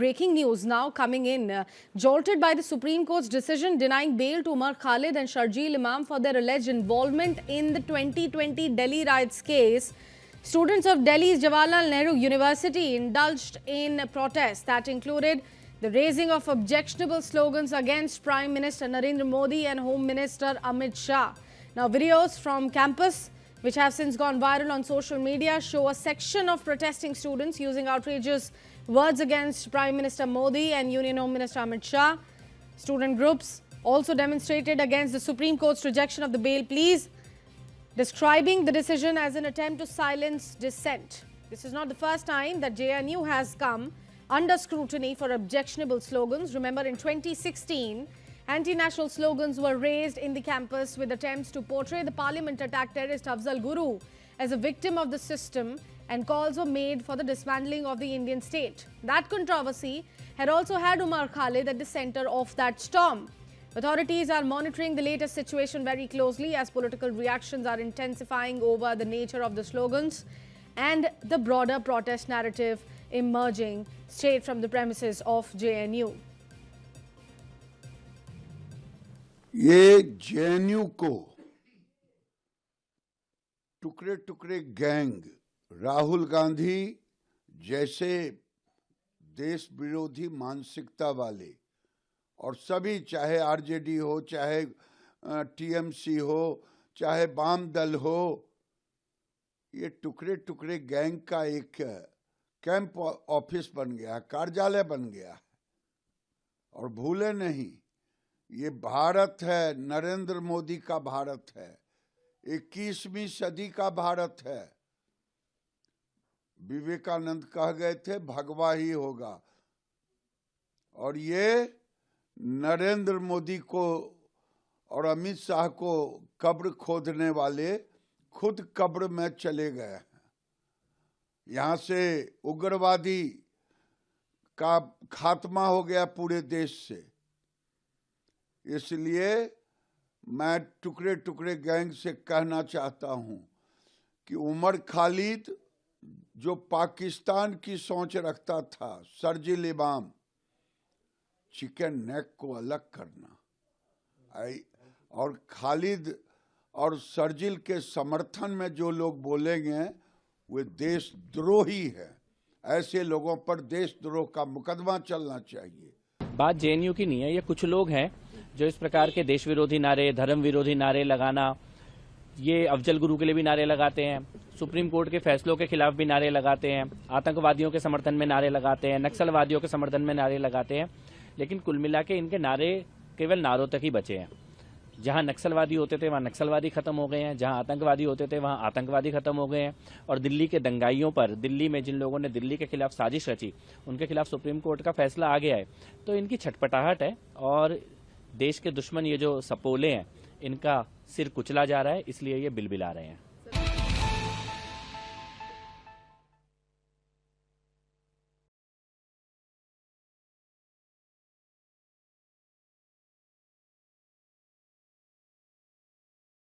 breaking news now coming in. Jolted by the Supreme Court's decision denying bail to Umar Khalid and Sharjeel Imam for their alleged involvement in the 2020 Delhi riots case, students of Delhi's Jawaharlal Nehru University indulged in protests that included the raising of objectionable slogans against Prime Minister Narendra Modi and Home Minister Amit Shah. Now, videos from campus, which have since gone viral on social media, show a section of protesting students using outrageous words against Prime Minister Modi and Union Home Minister Amit Shah. Student groups also demonstrated against the Supreme Court's rejection of the bail pleas, describing the decision as an attempt to silence dissent. This is not the first time that JNU has come under scrutiny for objectionable slogans. Remember, in 2016, anti-national slogans were raised in the campus with attempts to portray the parliament attack terrorist Afzal Guru as a victim of the system, and calls were made for the dismantling of the Indian state. That controversy had also had Umar Khalid at the center of that storm. Authorities are monitoring the latest situation very closely as political reactions are intensifying over the nature of the slogans and the broader protest narrative emerging straight from the premises of JNU. ये JNU को टुकड़े टुकड़े gang Rahul Gandhi जैसे देश विरोधी मानसिकता वाले और सभी, चाहे आरजेडी हो, चाहे टीएमसी हो, चाहे वाम दल हो, ये टुकड़े टुकड़े गैंग का एक कैंप ऑफिस बन गया, कार्यालय बन गया। और भूले नहीं, ये भारत है, नरेंद्र मोदी का भारत है, 21वीं सदी का भारत है। विवेकानंद कह गए थे भगवा ही होगा, और ये नरेंद्र मोदी को और अमित शाह को कब्र खोदने वाले खुद कब्र में चले गए हैं। यहाँ से उग्रवादी का खात्मा हो गया पूरे देश से। इसलिए मैं टुकड़े टुकड़े गैंग से कहना चाहता हूं कि उमर खालिद जो पाकिस्तान की सोच रखता था, शर्जील इमाम, चिकन नेक को अलग करना, और खालिद और शर्जील के समर्थन में जो लोग बोलेंगे वे देशद्रोही है। ऐसे लोगों पर देशद्रोह का मुकदमा चलना चाहिए। बात जेएनयू की नहीं है, ये कुछ लोग हैं जो इस प्रकार के देश विरोधी नारे, धर्म विरोधी नारे लगाना, ये अफजल गुरु के लिए भी नारे लगाते हैं, सुप्रीम कोर्ट के फैसलों के खिलाफ भी नारे लगाते हैं, आतंकवादियों के समर्थन में नारे लगाते हैं, नक्सलवादियों के समर्थन में नारे लगाते हैं। लेकिन कुल मिला के इनके नारे केवल नारों तक ही बचे हैं। जहां नक्सलवादी होते थे वहां नक्सलवादी खत्म हो गए हैं, जहां आतंकवादी होते थे वहां आतंकवादी खत्म हो गए हैं। और दिल्ली के दंगाइयों पर, दिल्ली में जिन लोगों ने दिल्ली के खिलाफ साजिश रची, उनके खिलाफ सुप्रीम कोर्ट का फैसला आ गया है। तो इनकी छटपटाहट है और देश के दुश्मन ये जो सपोले हैं, इनका सिर कुचला जा रहा है, इसलिए ये बिलबिला रहे हैं।